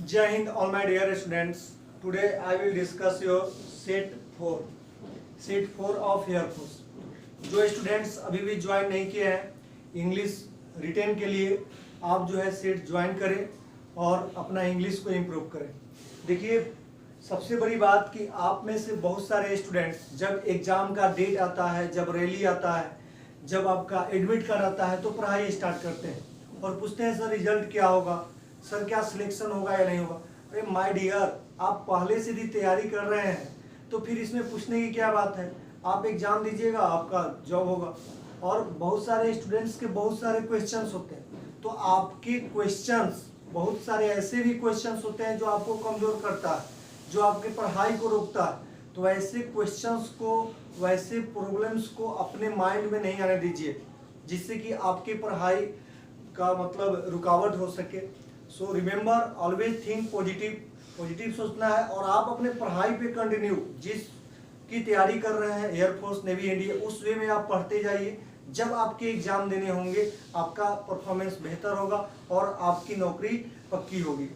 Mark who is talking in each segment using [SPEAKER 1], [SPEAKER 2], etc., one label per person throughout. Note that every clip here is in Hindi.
[SPEAKER 1] Jai Hind, all my dear students. Today I will discuss your set 4 of Air Force. जो स्टूडेंट्स अभी भी ज्वाइन नहीं किए हैं इंग्लिश रिटेन के लिए, आप जो है सेट ज्वाइन करें और अपना इंग्लिश को इम्प्रूव करें। देखिए, सबसे बड़ी बात कि आप में से बहुत सारे स्टूडेंट्स जब एग्ज़ाम का डेट आता है, जब रैली आता है, जब आपका एडमिट कार्ड आता है तो पढ़ाई स्टार्ट करते हैं और पूछते हैं सर रिजल्ट क्या होगा, सर क्या सिलेक्शन होगा या नहीं होगा। अरे माय डियर, आप पहले से भी तैयारी कर रहे हैं तो फिर इसमें पूछने की क्या बात है। आप एग्जाम दीजिएगा, आपका जॉब होगा। और बहुत सारे स्टूडेंट्स के बहुत सारे क्वेश्चंस होते हैं, तो आपके क्वेश्चंस बहुत सारे ऐसे भी क्वेश्चंस होते हैं जो आपको कमज़ोर करता है, जो आपके पढ़ाई को रोकता है। तो ऐसे क्वेश्चंस को, वैसे प्रॉब्लम्स को अपने माइंड में नहीं आने दीजिए जिससे कि आपकी पढ़ाई का मतलब रुकावट हो सके। So remember, always think positive सोचना है और आप अपने पढ़ाई पे कंटिन्यू, जिस की तैयारी कर रहे हैं एयरफोर्स, नेवी, इंडिया, उस वे में आप पढ़ते जाइए। जब आपके एग्जाम देने होंगे आपका परफॉर्मेंस बेहतर होगा और आपकी नौकरी पक्की होगी।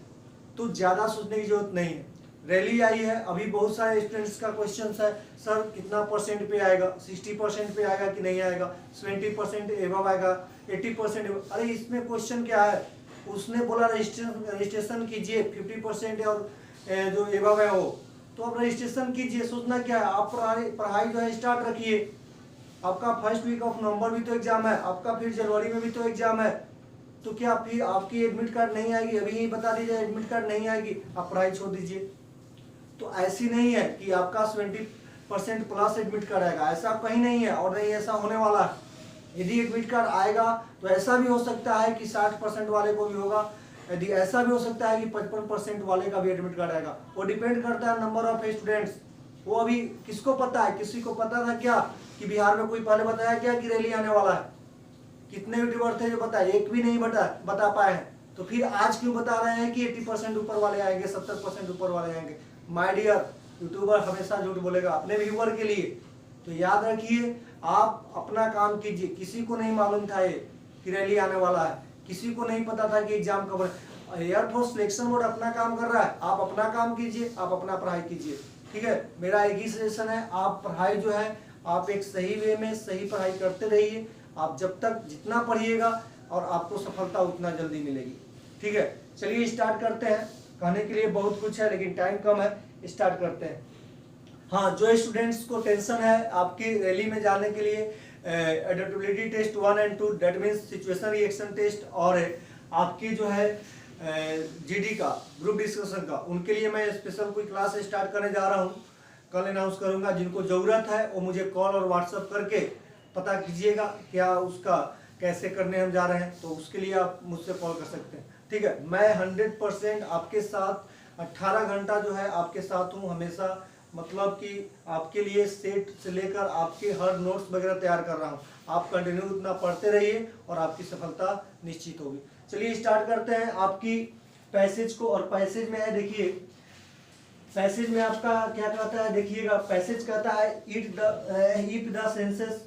[SPEAKER 1] तो ज़्यादा सोचने की जरूरत नहीं है। रैली आई है, अभी बहुत सारे स्टूडेंट्स का क्वेश्चन है सर कितना परसेंट पे आएगा, 60% पे आएगा कि नहीं आएगा, 70% एबव आएगा, 80%। अरे इसमें क्वेश्चन क्या है, उसने बोला रजिस्ट्रेशन कीजिए 50% और जो एबव है वो, तो आप रजिस्ट्रेशन कीजिए। सोचना क्या है, आप पढ़ाई जो है स्टार्ट रखिए। आपका फर्स्ट वीक ऑफ नवंबर भी तो एग्जाम है, आपका फिर जनवरी में भी तो एग्जाम है। तो क्या फिर आपकी एडमिट कार्ड नहीं आएगी, अभी ही बता दीजिए एडमिट कार्ड नहीं आएगी, आप पढ़ाई छोड़ दीजिए। तो ऐसी नहीं है कि आपका 70% प्लस एडमिट कार्ड आएगा, ऐसा कहीं नहीं है और नहीं ऐसा होने वाला है। यदि एडमिट कार्ड आएगा तो ऐसा भी हो सकता है कि 60% वाले को भी होगा, यदि ऐसा भी हो सकता है कि 55% वाले का भी एडमिट कार्ड आएगा। वो डिपेंड करता है नंबर ऑफ स्टूडेंट्स। वो अभी किसको पता है, किसी को पता था क्या कि बिहार में कोई पहले बताया क्या कि रैली आने वाला है? कितने यूट्यूबर थे जो बताए, एक भी नहीं बता पाए हैं। तो फिर आज क्यों बता रहे हैं कि 80% ऊपर वाले आएंगे, 70% ऊपर वाले आएंगे? माय डियर, यूट्यूबर हमेशा झूठ बोलेगा अपने व्यूअर के लिए। तो याद रखिए, आप अपना काम कीजिए। किसी को नहीं मालूम था ये कि रैली आने वाला है, किसी को नहीं पता था कि एग्जाम कब है। एयरफोर्स सिलेक्शन बोर्ड अपना काम कर रहा है, आप अपना काम कीजिए, आप अपना पढ़ाई कीजिए। ठीक है, मेरा एक ही सजेशन है, आप पढ़ाई जो है आप एक सही वे में सही पढ़ाई करते रहिए। आप जब तक जितना पढ़िएगा और आपको सफलता उतना जल्दी मिलेगी। ठीक है, चलिए स्टार्ट करते हैं। कहने के लिए बहुत कुछ है लेकिन टाइम कम है, स्टार्ट करते हैं। हाँ, जो स्टूडेंट्स को टेंशन है आपकी रैली में जाने के लिए, एडेप्टेबिलिटी टेस्ट 1 और 2, that means situation reaction test, और आपकी जो है जीडी का ग्रुप डिस्कशन का, उनके लिए मैं स्पेशल कोई क्लास स्टार्ट करने जा रहा हूँ। कल अनाउंस करूँगा। जिनको ज़रूरत है वो मुझे कॉल और व्हाट्सअप करके पता कीजिएगा क्या उसका कैसे करने हम जा रहे हैं, तो उसके लिए आप मुझसे कॉल कर सकते हैं। ठीक है, मैं 100% आपके साथ 18 घंटा जो है आपके साथ हूँ हमेशा। मतलब कि आपके लिए सेट से लेकर आपके हर नोट्स वगैरह तैयार कर रहा हूँ। आप कंटिन्यू उतना पढ़ते रहिए और आपकी सफलता निश्चित होगी। चलिए स्टार्ट करते हैं आपकी पैसेज को। और पैसेज में है, देखिए पैसेज में आपका क्या कहता है, देखिएगा। पैसेज कहता है if the census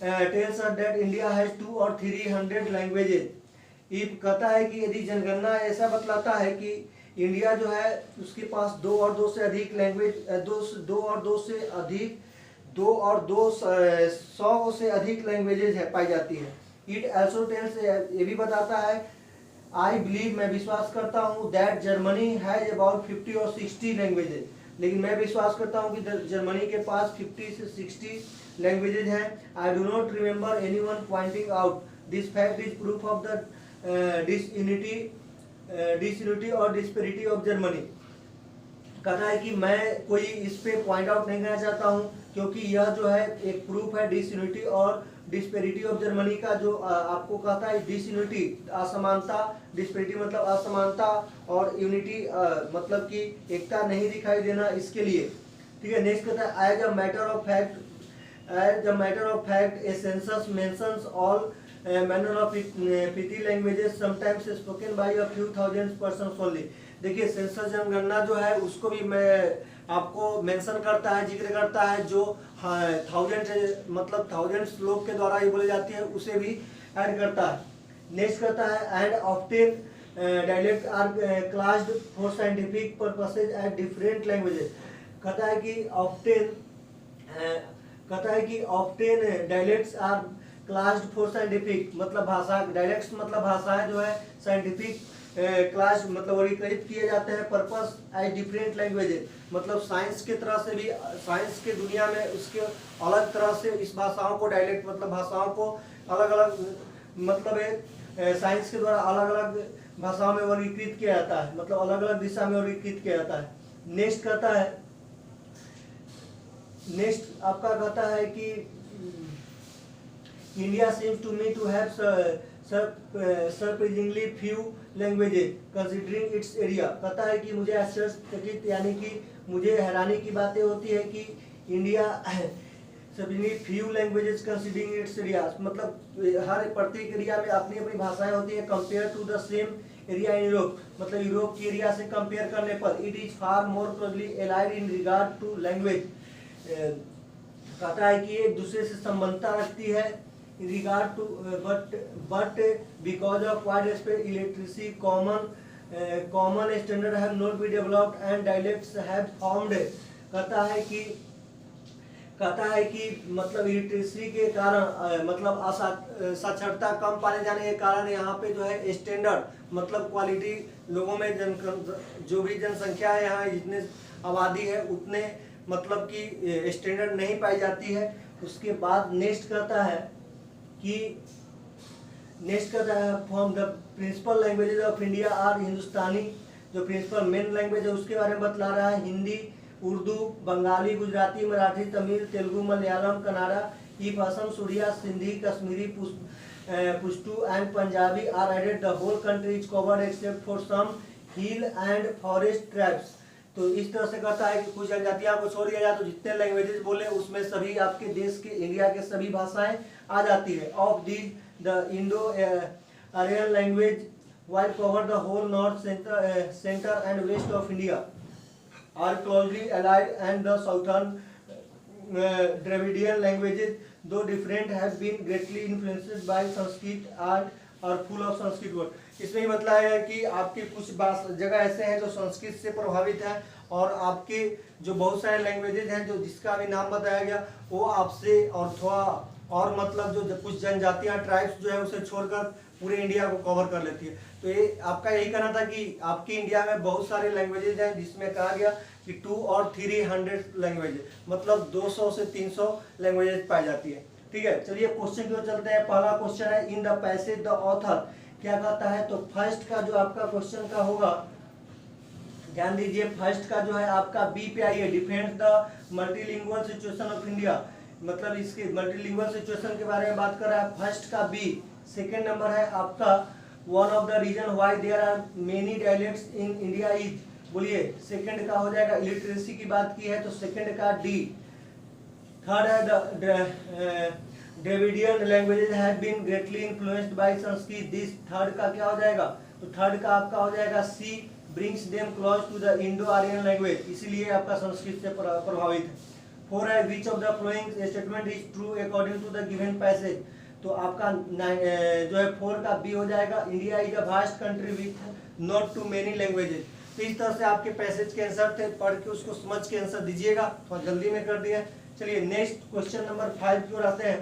[SPEAKER 1] tells us that India has 2 और 300 लैंग्वेजेज। इफ कहता है कि यदि जनगणना ऐसा बतलाता है कि इंडिया जो है उसके पास 2 और 2 से अधिक लैंग्वेज, 2 और 100 से अधिक लैंग्वेजेज है पाई जाती है। इट ऑल्सो टेल्स, ये भी बताता है, आई बिलीव, मैं विश्वास करता हूँ, दैट जर्मनी हैज अबाउट 50 और 60 लैंग्वेजेज। लेकिन मैं विश्वास करता हूँ कि जर्मनी के पास 50 से 60 लैंग्वेजेज हैं। I do not remember anyone pointing out this fact is proof of the disunity और डिस्पेरिटी ऑफ जर्मनी। कहता है कि मैं कोई इस पे पॉइंट आउट नहीं करना चाहता हूँ क्योंकि यह जो है एक प्रूफ है डिसयूनिटी और डिस्पेरिटी ऑफ जर्मनी का। जो आपको कहता है डिसयूनिटी असमानता, डिस्पेरिटी मतलब असमानता, और यूनिटी मतलब कि एकता नहीं दिखाई देना, इसके लिए। ठीक है, नेक्स्ट कहता है as a matter of fact a census mentions all manner of petty languages sometimes spoken by a few thousand persons only। देखिए, सेंसस जनगणना जो है उसको भी मैं आपको मेंशन करता है, जिक्र करता है, जो थाउजेंड्स लोग के द्वारा ये बोली जाती है, उसे भी ऐड करता है। नेक्स्ट करता है and often dialects are classed for scientific purposes as different languages. कहता है कि often dialects are classed for scientific, मतलब भाषा, dialects मतलब भाषाएं जो है scientific क्लास मतलब वर्गीकृत किए जाते हैं पर्पस एज डिफरेंट लैंग्वेजेस, मतलब साइंस के तरह से भी, साइंस के दुनिया में उसके अलग तरह से इस भाषाओं को डायलेक्ट मतलब भाषाओं को अलग अलग मतलब साइंस के द्वारा अलग अलग भाषाओं में वर्गीकृत किया जाता है, मतलब अलग अलग दिशा में वर्गीकृत किया जाता है। नेक्स्ट कहता है, नेक्स्ट आपका कहता है कि India seems to me to have surprisingly few languages considering its area। कहता है कि मुझे आश्चर्यचकित यानी कि मुझे हैरानी की बातें होती है कि India surprisingly few languages considering its area, मतलब हर प्रत्येक एरिया में अपनी अपनी भाषाएं होती है compare to the same area in Europe, मतलब यूरोप की एरिया से कंपेयर करने पर it is far more closely allied in regard to language. कहता है कि एक दूसरे से संबंधता रखती है in regard to but because of widespread illiteracy common standard have not been developed and dialects have formed। कहता है कि मतलब इलिटरेसी के कारण मतलब साक्षरता कम पाने जाने के कारण यहाँ पे जो है स्टैंडर्ड मतलब क्वालिटी लोगों में जो भी जनसंख्या है यहाँ जितने आबादी है उतने मतलब कि स्टैंडर्ड नहीं पाई जाती है। उसके बाद नेक्स्ट कहता है from the principal languages of India are Hindustani, जो प्रिंसिपल मेन लैंग्वेज है उसके बारे में बतला रहा है। Hindi, Urdu, Bengali, Gujarati, Marathi, Tamil, Telugu, Malayalam, Kannada, Assam, Oriya, Sindhi, Kashmiri, Pashto and Punjabi are added. The whole country is covered except for some hill and forest tribes. तो इस तरह से कहता है कि कुछ जनजातियों को छोड़ दिया जाए तो जितने लैंग्वेजेस बोले उसमें सभी आपके देश के इंडिया के सभी भाषाएं आ जाती है। Of these the Indo Aryan language while cover the whole north centre and west of India are closely allied and the southern Dravidian languages though different have been greatly influenced by Sanskrit art और फुल ऑफ संस्कृत वर्ड। इसमें बताया है कि आपके कुछ जगह ऐसे हैं जो संस्कृत से प्रभावित है और आपके जो बहुत सारे लैंग्वेजेज हैं जो जिसका भी नाम बताया गया वो आपसे और थोड़ा और मतलब जो कुछ जनजातियां ट्राइब्स जो है उसे छोड़कर पूरे इंडिया को कवर कर लेती है। तो ये आपका यही कहना था कि आपके इंडिया में बहुत सारे लैंग्वेजेज हैं जिसमें कहा गया कि 200 और 300 लैंग्वेजेज, मतलब 200 से 300 लैंग्वेजेज पाई जाती है। ठीक है, चलिए क्वेश्चन की ओर चलते हैं। पहला क्वेश्चन है in the passage the author क्या कहता है। तो फर्स्ट का जो आपका क्वेश्चन का होगा, ध्यान दीजिए, फर्स्ट का जो है आपका बी पे आइए, defend the multilingual situation of India, मतलब इसके मल्टीलिंगुअल सिचुएशन के बारे में बात कर रहा है। फर्स्ट का बी। सेकेंड नंबर है आपका one of the reason why there are many dialects in India is, बोलिए सेकेंड का हो जाएगा। इलिटरेसी की बात की है तो सेकेंड का डी। थर्ड है Dravidian languages have been greatly influenced by Sanskrit, this third का क्या हो जाएगा। तो थर्ड का आपका हो जाएगा C, brings them close to the Indo Aryan language, इसीलिए आपका संस्कृत से प्रभावित है। फोर है which of the following statement is true according to the given passage. तो आपका जो है फोर का बी हो जाएगा। India is a vast country with not too many languages. तो इस तरह से आपके पैसेज के आंसर थे, पढ़ के उसको समझ के आंसर दीजिएगा, थोड़ा जल्दी में कर दिया। चलिए नेक्स्ट क्वेश्चन नंबर 5 की ओर आते हैं।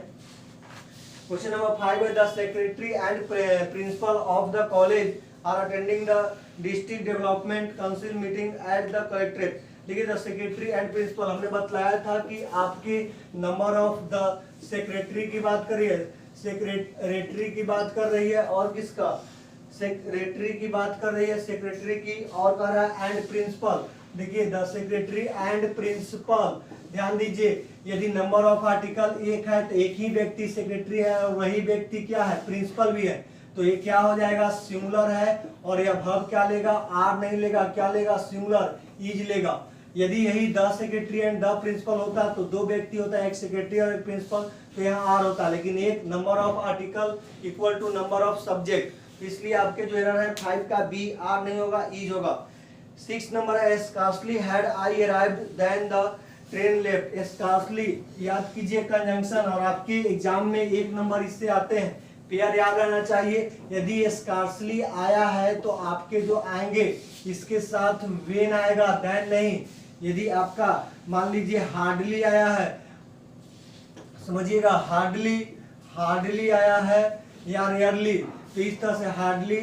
[SPEAKER 1] क्वेश्चन नंबर 5 है the secretary and principal of the college are attending the district development council meeting at the collectorate. देखिए द सेक्रेटरी एंड प्रिंसिपल, हमने बताया था कि आपके नंबर ऑफ द सेक्रेटरी की बात करिए, सेक्रेटरी की बात कर रही है और किसका, सेक्रेटरी की बात कर रही है, सेक्रेटरी की, और कह रहा है एंड प्रिंसिपल। देखिए द सेक्रेटरी एंड प्रिंसिपल, ध्यान दीजिए, यदि नंबर ऑफ आर्टिकल एक है तो एक ही व्यक्ति सेक्रेटरी है और वही व्यक्ति क्या है, प्रिंसिपल भी है। तो ये क्या हो जाएगा, सिंगुलर है और यह वर्ब क्या लेगा, आर नहीं लेगा, क्या लेगा, सिंगुलर इज लेगा। यदि यही the secretary and the principal होता तो दो व्यक्ति होता है, एक सेक्रेटरी और एक प्रिंसिपल, तो यहाँ आर होता, लेकिन एक number of article equal to number of subject, इसलिए आपके जो एरर है 5 का बी, आर नहीं होगा, इज होगा। 6 नंबर है scarcely had I arrived then the train left. Scarcely याद कीजिए कंजंक्शन, और आपके एग्जाम में 1 नंबर इससे आते हैं, पेयर याद रहना चाहिए। यदि स्कार्सली आया है तो आपके जो आएंगे इसके साथ वेन आएगा, देन नहीं। यदि आपका मान लीजिए हार्डली आया है, समझिएगा हार्डली आया है या रेयरली, तो इस तरह से हार्डली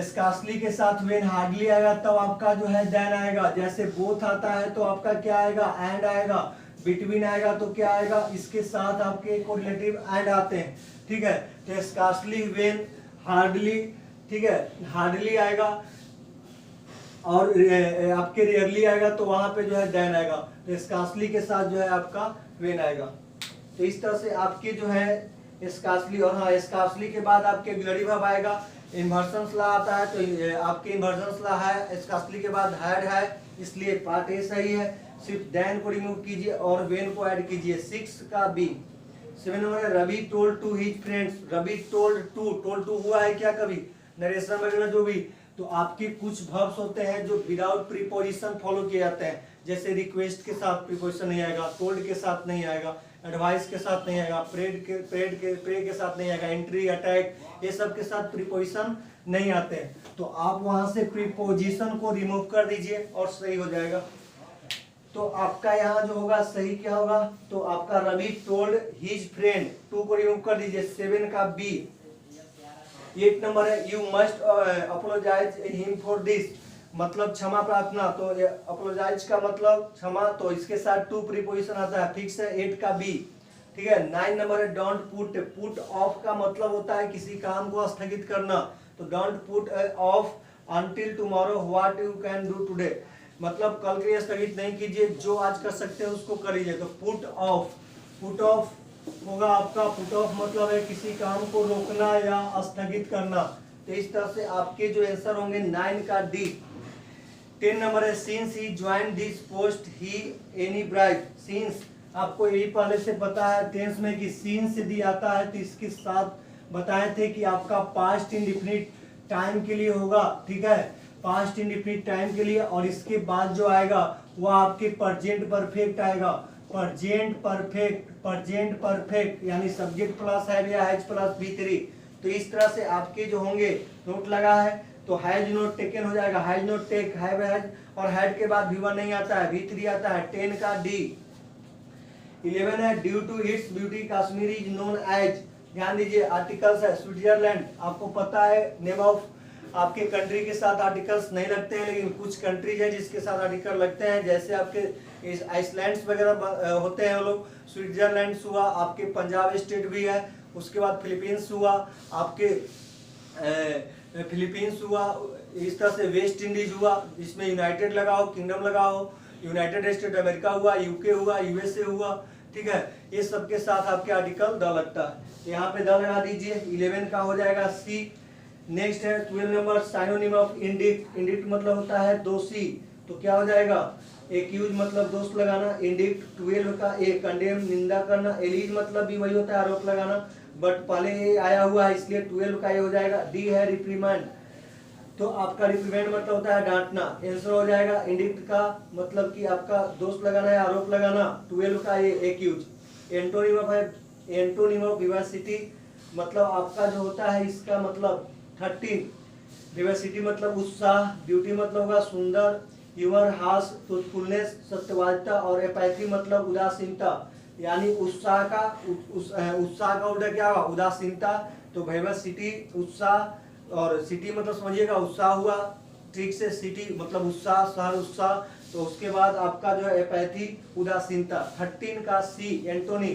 [SPEAKER 1] स्कार्सली के साथ वेन हार्डली आएगा तब आपका जो है देन आएगा। जैसे बोथ आता है तो आपका क्या आएगा, एंड आएगा। बिटवीन आएगा तो क्या आएगा, इसके साथ आपके कोरिलेटिव एंड आते हैं, ठीक है। तो स्कार्सली, वेन, हार्डली, ठीक है, हार्डली आएगा और आपके रेयरली आएगा तो वहां पे जो है देन आएगा। तो स्कार्सली के साथ जो है आपका वेन आएगा। तो इस तरह से आपके जो है स्कार्सली, और हाँ स्कार्सली के बाद आपके ऑक्सिलरी वर्ब आएगा। इन्वर्जन ला आता है तो आपके इन्वर्जन ला है, स्कार्सली के बाद हैड है, इसलिए पार्ट ए सही है। सिर्फ देन को रिमूव कीजिए और वेन को ऐड कीजिए। 6 का बी। 7 नंबर है Ravi told to his friends. Ravi told to हुआ है क्या कभी, नरेशन वगैरह जो भी। तो आपके कुछ वर्ब्स होते हैं जो विदाउट प्रीपोजिशन फॉलो किए जाते हैं, जैसे रिक्वेस्ट के साथ प्रीपोजिशन नहीं आएगा, टोल्ड के साथ नहीं आएगा, एडवाइस के साथ नहीं आएगा, प्रे के साथ नहीं आएगा, एंट्री, अटैक, ये सब के साथ प्रीपोजिशन नहीं आते हैं। तो आप वहां से प्रीपोजिशन को रिमूव कर दीजिए और सही हो जाएगा। तो आपका यहाँ जो होगा सही क्या होगा, तो आपका रवि टोल्ड हिज फ्रेंड, 2 को रिमूव कर दीजिए। 7 का बी। 8 नंबर है you must apologise him for this, मतलब क्षमा प्रार्थना। तो अपोलोजाइज का मतलब क्षमा, तो इसके साथ टू प्रीपोजिशन आता है, फिक्स है। 8 का बी, ठीक है। 9 नंबर है डोंट पुट ऑफ का मतलब होता है किसी काम को स्थगित करना। तो don't put off until tomorrow what you can do today, मतलब कल के लिए स्थगित नहीं कीजिए, जो आज कर सकते हैं उसको कर लीजिए। तो पुट ऑफ होगा आपका, पुट ऑफ मतलब है किसी काम को रोकना या स्थगित करना। तो इस तरह से आपके जो आंसर होंगे 9 का डी। 10 नंबर है since he join this post he any bright. Since आपको यही पहले से पता है टेंस में कि सिंस यदि आता है तो इसके साथ बताए थे कि आपका पास्ट इंडेफिनिट टाइम के लिए होगा, ठीक है, पास्ट इंडेफिनिट टाइम के लिए। और इसके बाद जो आएगा वो आपके प्रेजेंट परफेक्ट आएगा, प्रेजेंट परफेक्ट यानी सब्जेक्ट प्लस है या हैज प्लस V3। तो इस तरह से आपके जो होंगे, नोट लगा है तो हैज नोट टेकन हो जाएगा, has note take, have has, और हैड के बाद V1 नहीं आता है, V3 आता है। 10 का डी। 11 है due to its beauty Kashmir is known as. ध्यान दीजिए आर्टिकल्स है स्विट्जरलैंड, आपको पता है नेम ऑफ आपके कंट्री के साथ आर्टिकल्स नहीं लगते हैं, लेकिन कुछ कंट्रीज है जिसके साथ आर्टिकल लगते हैं, जैसे आपके आइसलैंड वगैरह होते हैं वो लोग। स्विट्जरलैंड हुआ, आपके पंजाब स्टेट भी है, उसके बाद फिलीपींस हुआ, आपके फिलीपींस हुआ, इस तरह से वेस्ट इंडीज हुआ, जिसमें यूनाइटेड लगा हो, किंगडम लगा हो, यूनाइटेड स्टेट अमेरिका हुआ, यूके हुआ, यूएसए हुआ, ठीक है, ये सब के साथ आपके आर्टिकल द लगता है। यहाँ पे द लगा दीजिए। 11 का हो जाएगा सी। नेक्स्ट है 12 number synonym of indict. Indict मतलब होता है दोषी, तो क्या हो जाएगा, एक्यूज मतलब दोष लगाना, इंडिक्ट। 12 का ए कंडेम निंदा करना, एलिज मतलब भी वही होता है आरोप लगाना, बट पहले ये आया हुआ है इसलिए 12 का ये हो जाएगा। डी है रिप्रीमेंड, तो आपका रिप्रीमेंड मतलब होता है डांटना, आंसर हो जाएगा। इंडिक्ट का मतलब कि आपका दोष लगाना या आरोप लगाना, 12 का ये एक्यूज। एंटोनिम ऑफ विवासिटी मतलब आपका जो होता है इसका मतलब 13। विवासिटी मतलब उत्साह, ब्यूटी मतलब होगा सुंदर, ह्यूमर हास, ट्रूथफुलनेस सत्यवादिता, और एपैथी मतलब उदासीनता, यानी उत्साह का उल्टा क्या होगा, उदासीनता। तो विवासिटी उत्साह, और सिटी मतलब समझिएगा उत्साह हुआ, ठीक से, सिटी मतलब उत्साह, शहर उत्साह। तो उसके बाद आपका जो है एपैथी उदासीनता। 13 का सी एंटोनी।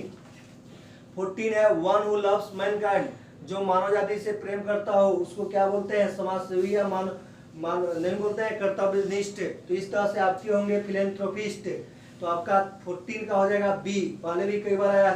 [SPEAKER 1] 14 है वन हु लव्स मैनकाइंड, जो मानव जाति से प्रेम करता हो उसको क्या बोलते हैं, समाजसेवी या नहीं बोलते हैं, कर्तव्यनिष्ठ। तो इस तरह से आपके होंगे फिलेंथ्रोपिस्ट। तो आपका 14 का हो जाएगा बी, पहले भी कई बार आया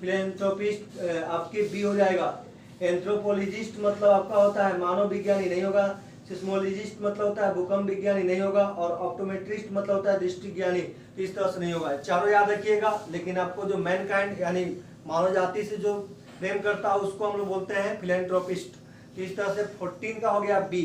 [SPEAKER 1] फिलेंथ्रोपिस्ट, आपके बी हो जाएगा। एंथ्रोपोलॉजिस्ट मतलब आपका होता है मानव विज्ञानी, नहीं होगा। सिस्मोलॉजिस्ट मतलब होता है भूकंप विज्ञानी, नहीं होगा। और ऑप्टोमेट्रिस्ट मतलब होता है दृष्टि ज्ञानी, तो इस तरह से नहीं होगा। चारों याद रखिएगा, लेकिन आपको जो मैनकाइंड यानी मानव जाति से जो प्रेम करता है उसको हम लोग बोलते हैं फिलेंथ्रोपिस्ट। तो इस तरह से 14 का हो गया बी।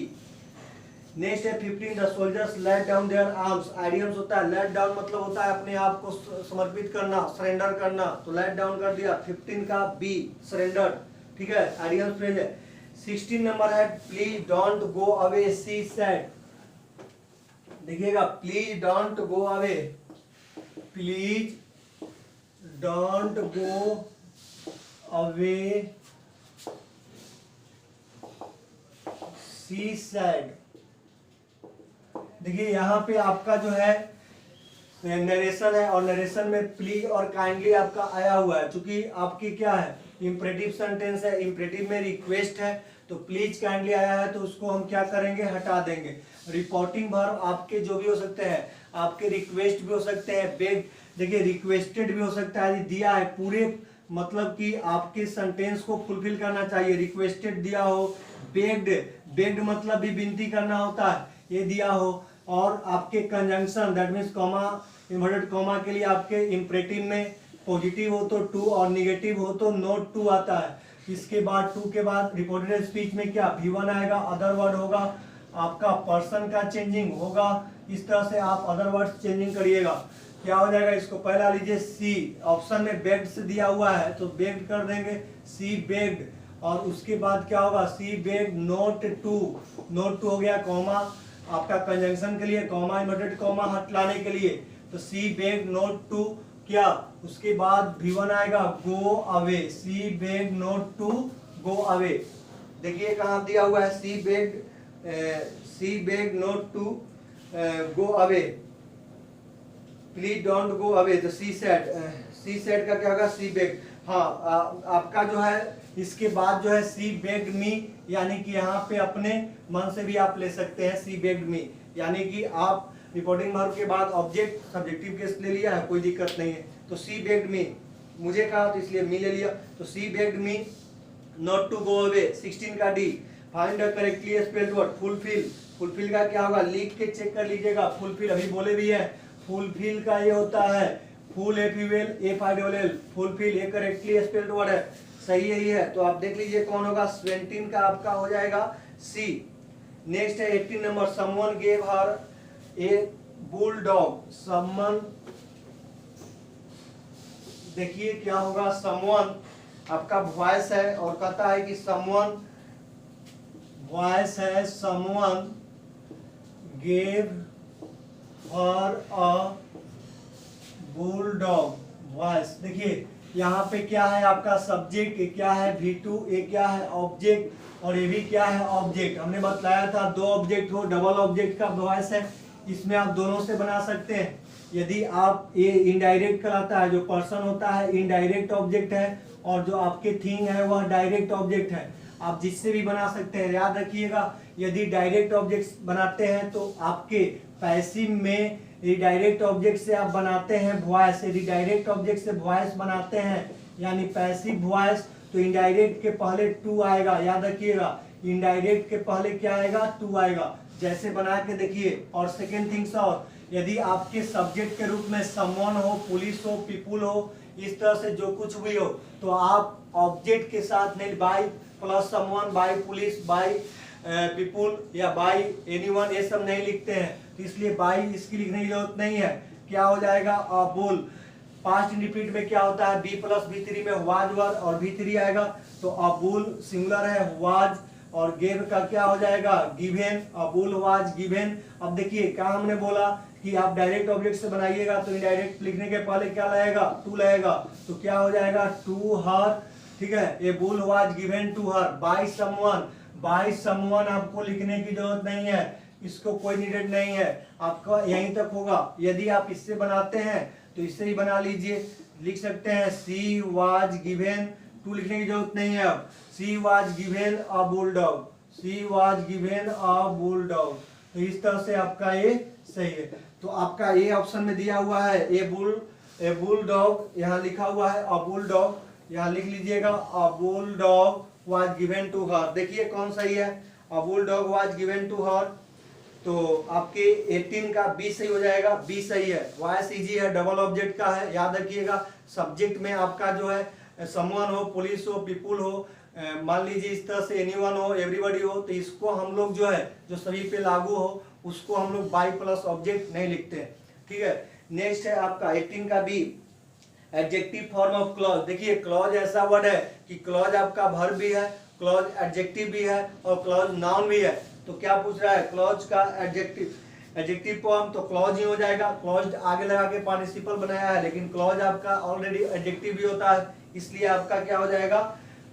[SPEAKER 1] नेक्स्ट है 15 the soldiers laid down their arms. Idioms होता है लेट डाउन मतलब होता है अपने आप को समर्पित करना, सरेंडर करना, तो लेट डाउन कर दिया। 15 का बी सरेंडर, ठीक है, आइडियल फ्रेज है। 16 नंबर है please don't go away she said. देखिएगा, please don't go away, please don't go away she said. देखिए यहाँ पे आपका जो है नरेशन है और नरेशन में प्लीज और काइंडली आपका आया हुआ है। चूंकि आपकी क्या है, इम्परेटिव सेंटेंस है, इम्परेटिव में रिक्वेस्ट है, तो प्लीज काइंडली आया है तो उसको हम क्या करेंगे, हटा देंगे। रिपोर्टिंग वर्ब आपके जो भी हो सकते हैं, आपके रिक्वेस्ट भी हो सकते हैं, बेग, देखिए रिक्वेस्टेड भी हो सकता है, दिया है पूरे मतलब कि आपके सेंटेंस को फुलफिल करना चाहिए, रिक्वेस्टेड दिया हो, बेग्ड, बेग्ड मतलब भी विनती करना होता है, ये दिया हो, और आपके conjunction that means comma, inverted comma के लिए आपके इंपरेटिव में पॉजिटिव हो तो टू और निगेटिव हो तो नोट टू आता है। इसके बाद टू के बाद रिपोर्टेड स्पीच में क्या V1 आएगा, अदर वर्ड होगा, आपका पर्सन का चेंजिंग होगा। इस तरह से आप अदर वर्ड चेंजिंग करिएगा। क्या हो जाएगा, इसको पहला लीजिए सी, ऑप्शन में बेग्ड से दिया हुआ है तो बेग्ड कर देंगे, सी बेग्ड, और उसके बाद क्या होगा, she begged not to, not to हो गया, कॉमा आपका कंजंक्शन के लिए, कॉमा इन्वर्टेड कॉमा हटलाने के लिए, तो सी बेग्ड नोट टू क्या, उसके बाद V1 आएगा go away, she begged not to go away. देखिए कहाँ दिया हुआ है, she begged not to go away, please don't go away, तो सी सेड का क्या होगा, सी बेग्ड। हाँ आपका जो है इसके बाद जो है सी बेग्ड मी, यानी कि यहाँ पे अपने मन से भी आप ले सकते हैं सी बेग्ड मी, यानी कि आप रिपोर्टिंग वर्ब के बाद ऑब्जेक्ट सब्जेक्टिव केस ले लिया है, कोई दिक्कत नहीं है, तो सी बेग्ड मी, मुझे कहा तो इसलिए मी ले लिया, तो she begged me not to go away. 16 का D, find the correctly spelled word fulfil. Fulfil का क्या होगा, लिख के चेक कर लीजिएगा, फुलफिल अभी बोले भी है, फुलफिल का ये होता है फुल FUL, फुलफिल, ये करेक्टली स्पेल्ड वर्ड है, सही है ये है, तो आप देख लीजिए कौन होगा, 17 का आपका हो जाएगा सी। नेक्स्ट है 18 नंबर, समवन गेव हर ए बुलडॉग, समवन, देखिए क्या होगा, समवन आपका वॉइस है और कहता है कि समवन, वॉइस है, समवन गेव हर अ बुलडॉग, वॉइस। देखिए यहाँ पे क्या है आपका सब्जेक्ट, ये क्या है V2, ये क्या है ऑब्जेक्ट, और ये भी क्या है ऑब्जेक्ट। हमने बताया था दो ऑब्जेक्ट हो, डबल ऑब्जेक्ट का वॉइस है, इसमें आप दोनों से बना सकते हैं। यदि आप ये इनडायरेक्ट कहलाता है, जो पर्सन होता है इनडायरेक्ट ऑब्जेक्ट है, और जो आपके थिंग है वह डायरेक्ट ऑब्जेक्ट है, आप जिससे भी बना सकते हैं। याद रखिएगा, यदि डायरेक्ट ऑब्जेक्ट बनाते हैं तो आपके पैसिव में रिडायरेक्ट ऑब्जेक्ट से आप बनाते हैं वॉइस, रिडायरेक्ट ऑब्जेक्ट से वॉइस बनाते हैं यानी पैसिव वॉइस, तो इनडायरेक्ट के पहले टू आएगा, याद रखिएगा, इनडायरेक्ट के पहले क्या आएगा, टू आएगा, जैसे बना के देखिए। और सेकेंड थिंग्स, और यदि आपके सब्जेक्ट के रूप में समवन हो, पुलिस हो, पीपुल हो, इस तरह से जो कुछ भी हो, तो आप ऑब्जेक्ट के साथ नहीं, by plus someone, by police, by people या बाय एनीवन, ये सब नहीं लिखते हैं, तो इसलिए बाय इसकी लिखने की जरूरत नहीं है। क्या हो जाएगा, अबुल। पास्ट इंडिफिनिट में क्या होता है, बी प्लस V3 में वाज वर्ड और V3 आएगा, तो अबुल सिंगुलर है, वाज, और गेव का क्या हो जाएगा, गिवेन, अबुल वाज गिवेन। अब देखिए क्या हमने बोला कि आप डायरेक्ट ऑब्जेक्ट से बनाइएगा तो इनडायरेक्ट लिखने के पहले क्या लगेगा, टू लगेगा, तो क्या हो जाएगा, टू हर, ठीक है, a bull was given to her by someone. By someone आपको लिखने की जरूरत नहीं है, इसको कोई नीडेड नहीं है, आपका यहीं तक होगा। यदि आप इससे बनाते हैं तो इससे ही बना लीजिए, लिख सकते हैं सी वाज गिवेन, टू लिखने की जरूरत नहीं है। अब she was given a bulldog, she was given a bulldog, तो इस तरह से आपका ये सही है। तो आपका ये ऑप्शन में दिया हुआ है ए बुलडॉग, यहाँ लिखा हुआ है अ बुलडॉग, यहाँ लिख लीजिएगा a bulldog was given to her. देखिए कौन सही है, a bulldog was given to her, तो आपके 18 का बी सही हो जाएगा, बी सही है। वॉइस इजी है, डबल ऑब्जेक्ट का है, याद रखिएगा। सब्जेक्ट में आपका जो है समवन हो, पुलिस हो, पीपुल हो, मान लीजिए इस तरह से एनीवन हो, एवरीबॉडी हो, तो इसको हम लोग जो है जो सभी पे लागू हो उसको हम लोग बाय प्लस ऑब्जेक्ट नहीं लिखते हैं, ठीक है। नेक्स्ट है आपका 18 का B, adjective form of clause, देखिए क्लॉज ऐसा वर्ड है कि क्लॉज आपका वर्ब भी है, क्लॉज एडजेक्टिव भी है और क्लॉज नाउन भी है। तो क्या पूछ रहा है, क्लॉज का एडजेक्टिव फॉर्म तो क्लॉज ही हो जाएगा। क्लॉज आगे लगा के पार्टिसिपल बनाया है, लेकिन क्लॉज आपका ऑलरेडी एडजेक्टिव भी होता है, इसलिए आपका क्या हो जाएगा,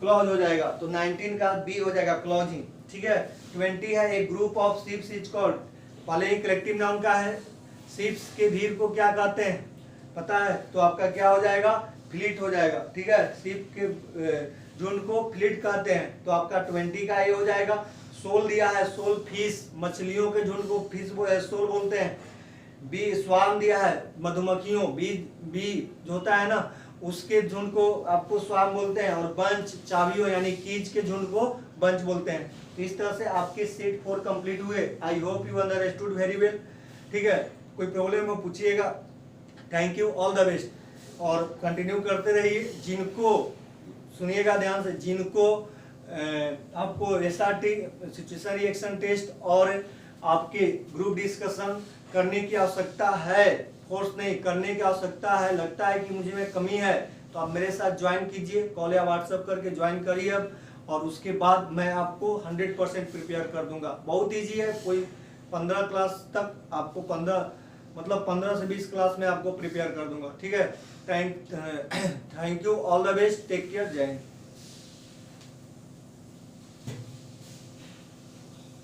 [SPEAKER 1] क्लॉज हो जाएगा। तो 19 का बी हो जाएगा क्लॉजिंग, ठीक है। 20 है a group of ships is called, पहले ही कलेक्टिव नाउन का है, शिप्स के भीड़ को क्या कहते हैं पता है, तो आपका क्या हो जाएगा, फ्लीट हो जाएगा, ठीक है। शिप के झुंड को फ्लीट कहते हैं, तो आपका 20 का ये हो जाएगा। सोल दिया है, सोल फिश, मछलियों के झुंड को फिश सोल बोलते हैं। बी स्वार्म दिया है, मधुमक्खियों, बी जो होता है ना उसके झुंड को आपको स्वार्म बोलते हैं। और बंच चाबियों यानी कीज के झुंड को बंच बोलते हैं। तो इस तरह से आपके सेट 4 कंप्लीट हुए। I hope you understood very well, ठीक है। कोई प्रॉब्लम हो पूछिएगा। Thank you, all the best. और कंटिन्यू करते रहिए। जिनको सुनिएगा ध्यान से, जिनको आपको एसआरटी सिचुएशन रिएक्शन टेस्ट और आपके ग्रुप डिस्कशन करने की आवश्यकता है, फोर्स नहीं करने की आवश्यकता है, लगता है कि मुझे में कमी है, तो आप मेरे साथ ज्वाइन कीजिए, कॉल या व्हाट्सएप करके ज्वाइन करिए अब। और उसके बाद मैं आपको 100% प्रिपेयर कर दूंगा। बहुत ईजी है, कोई 15 क्लास तक आपको 15 से 20 क्लास में आपको प्रिपेयर कर दूंगा, ठीक है। Thank you, all the best, take care, जय हिंद।